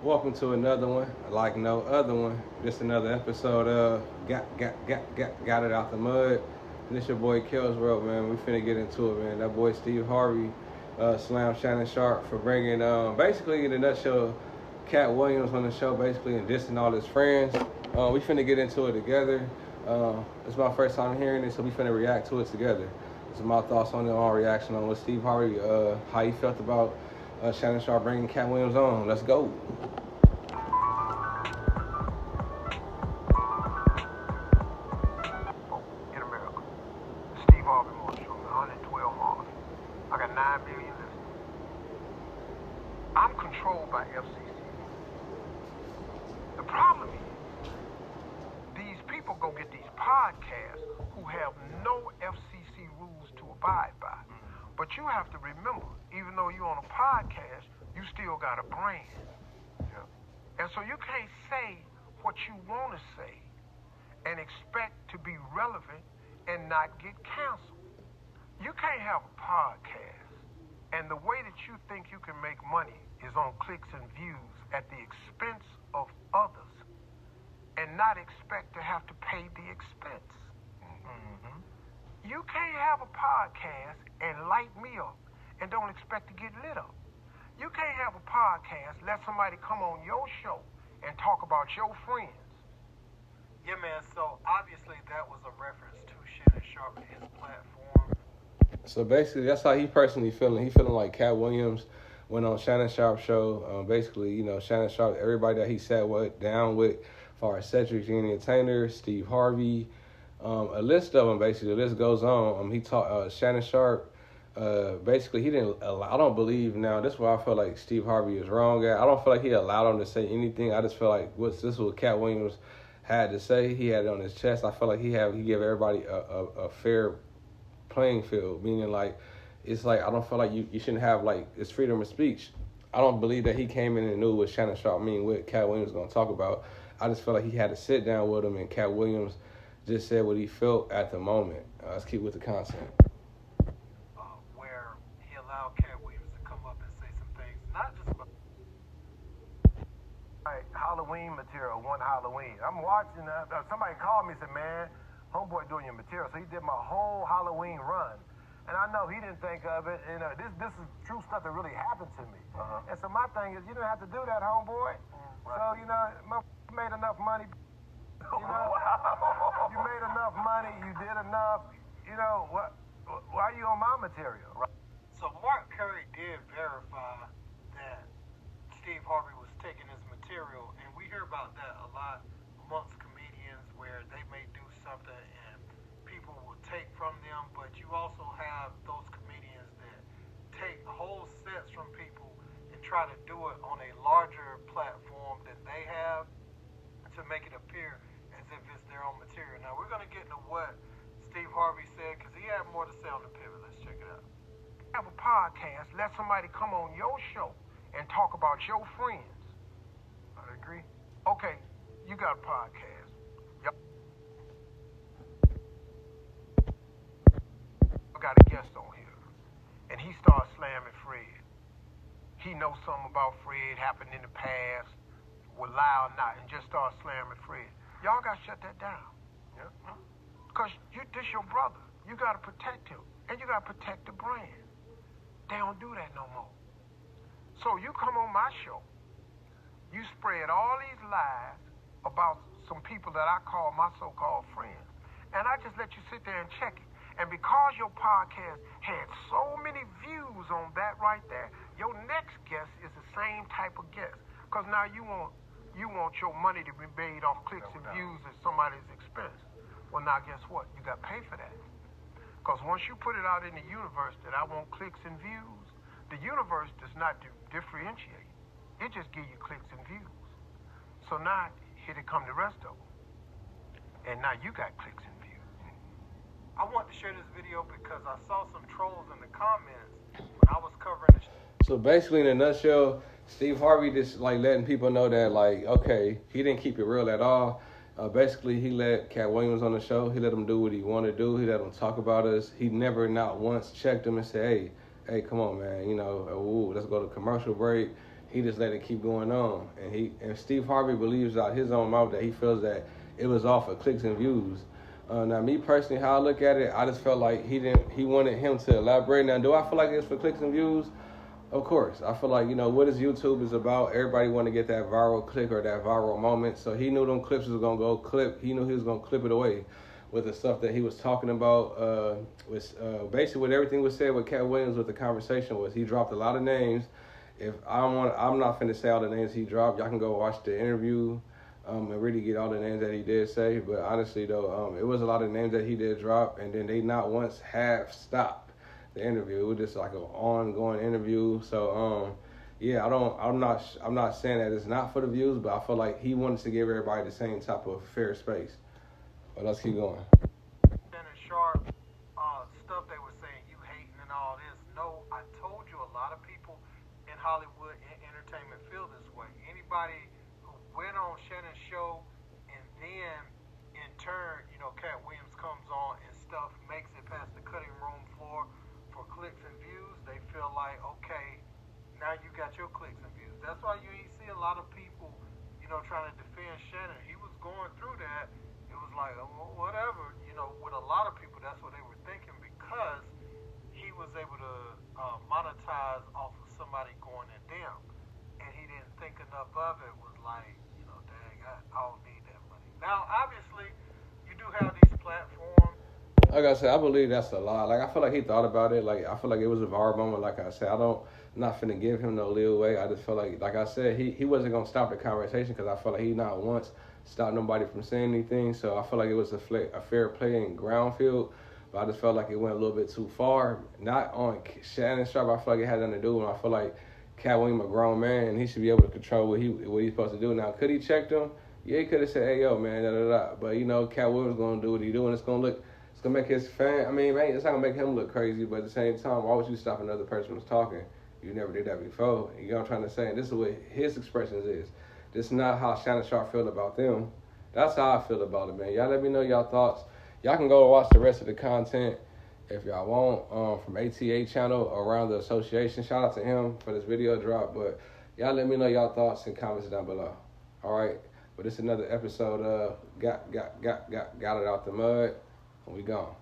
Welcome to another one, like no other one. Just another episode of Got It Out the Mud. And this your boy Kels World, man. We finna get into it, man. That boy Steve Harvey slammed Shannon Sharpe for bringing, basically in a nutshell, Cat Williams on the show, basically, and dissing all his friends. We finna get into it together. It's my first time hearing it, so we finna react to it together. This is my thoughts on it, on reaction on what Steve Harvey, how he felt about Shannon Sharpe bringing Cat Williams on. Let's go. In America, Steve Harvey Morning Show, 112 Mars. I got 9 million listeners. I'm controlled by FCC. The problem is, these people go get these podcasts who have no FCC rules to abide by. But you have to remember, even though you're on a podcast, you still got a brand. Yeah. And so you can't say what you want to say and expect to be relevant and not get canceled. You can't have a podcast, and the way that you think you can make money is on clicks and views at the expense of others, and not expect to have to pay the expense. Mm-hmm. You can't have a podcast and light me up and don't expect to get lit up. You can't have a podcast, let somebody come on your show and talk about your friends. Yeah, man, so obviously that was a reference to Shannon Sharpe and his platform. So basically, that's how he personally feeling. He feeling like Cat Williams went on Shannon Sharpe's show. Basically, Shannon Sharpe, everybody that he sat down with, as far as Cedric the Entertainer, Steve Harvey, a list of them, basically. The list goes on. He taught Shannon Sharpe. Basically, he didn't. I don't believe now. This is where I feel like Steve Harvey is wrong at. I don't feel like he allowed him to say anything. I just feel like this was what Cat Williams had to say. He had it on his chest. I feel like he gave everybody a fair playing field. Meaning, like, it's like I don't feel like you shouldn't have, like, it's freedom of speech. I don't believe that he came in and knew what Shannon Sharpe what Cat Williams was gonna talk about. I just feel like he had to sit down with him, and Cat Williams just said what he felt at the moment. Let's keep with the content. Where he allowed Cat Williams to come up and say some things, not just about Halloween material, one Halloween. I'm watching, somebody called me and said, man, homeboy doing your material. So he did my whole Halloween run. And I know he didn't think of it. And this is true stuff that really happened to me. Uh-huh. And so my thing is, you didn't have to do that, homeboy. Right. So, you made enough money. You made enough money, you did enough, why are you on my material? Right? So Mark Curry did verify that Steve Harvey was taking his material, and we hear about that a lot amongst comedians where they may do something and people will take from them, but you also have those comedians that take whole sets from people and try to do it on a larger platform than they have to make it appear as if it's their own material. Now, we're going to get into what Steve Harvey said, because he had more to say on the pivot. Let's check it out. Have a podcast, let somebody come on your show and talk about your friends. I agree. Okay, you got a podcast. Y'all got a guest on here, and he starts slamming Fred. He knows something about Fred happened in the past, with loud not, and just start slamming Fred. Y'all got to shut that down. Yeah. Because this your brother. You got to protect him. And you got to protect the brand. They don't do that no more. So you come on my show. You spread all these lies about some people that I call my so-called friends. And I just let you sit there and check it. And because your podcast had so many views on that right there, your next guest is the same type of guest. Because now you want your money to be made off clicks and views at somebody's expense. Well, now guess what? You got to pay for that. Because once you put it out in the universe that I want clicks and views, the universe does not differentiate. It just gives you clicks and views. So now, here they come the rest of them. And now you got clicks and views. I want to share this video because I saw some trolls in the comments when I was covering this. So basically, in a nutshell, Steve Harvey just like letting people know that, like, okay, he didn't keep it real at all. Basically, he let Cat Williams on the show. He let him do what he wanted to do. He let him talk about us. He never, not once, checked him and said, hey, come on, man, let's go to commercial break. he just let it keep going on. And Steve Harvey believes out his own mouth that he feels that it was all for clicks and views. Now, me personally, how I look at it, I just felt like he wanted him to elaborate. Now, do I feel like it's for clicks and views? Of course. I feel like, what is YouTube is about, everybody want to get that viral click or that viral moment. So he knew them clips was going to go clip. He knew he was going to clip it away with the stuff that he was talking about. Basically what everything was said with Cat Williams with the conversation was he dropped a lot of names. I'm not finna say all the names he dropped. Y'all can go watch the interview and really get all the names that he did say. But honestly, though, it was a lot of names that he did drop, and then they not once have stopped the interview. It was just like an ongoing interview. So yeah, I'm not saying that it's not for the views, but I feel like he wanted to give everybody the same type of fair space. But let's keep going. Shannon Sharpe, stuff they were saying, you hating and all this. No, I told you a lot of people in Hollywood and entertainment feel this way. Anybody who went on Shannon's show and then in turn, Cat Williams comes on and stuff makes it past the cutting room floor for clicks and views, they feel like, okay, now you got your clicks and views. That's why you ain't see a lot of people, trying to defend Shannon. He was going through that. It was like, well, whatever, with a lot of people, that's what they were thinking, because he was able to monetize off of somebody going at them, and he didn't think enough of it. Was like, dang, I don't need that money. Now, obviously, you do have these platforms. Like I said, I believe that's a lot. Like, I feel like he thought about it. Like, I feel like it was a viral moment. Like I said, I'm not finna give him no leeway. I just feel like I said, he wasn't gonna stop the conversation, because I feel like he not once stopped nobody from saying anything. So I feel like it was a fair play in ground field. But I just felt like it went a little bit too far. Not on Shannon Sharpe. I feel like it had nothing to do with him. I feel like Cat Williams a grown man, and he should be able to control what he's supposed to do. Now, could he check him? Yeah, he could have said, hey, yo, man, da-da-da. But, Cat Williams going to do what he do, and it's going to make his fan, it's not going to make him look crazy, but at the same time, why would you stop another person who's talking? You never did that before. You know what I'm trying to say? And this is what his expressions is. This is not how Shannon Sharpe feel about them. That's how I feel about it, man. Y'all let me know y'all thoughts. Y'all can go watch the rest of the content if y'all want from ATA channel around the association. Shout out to him for this video drop. But y'all let me know y'all thoughts and comments down below. All right. But this is another episode of Got It Out the Mud. And we gone.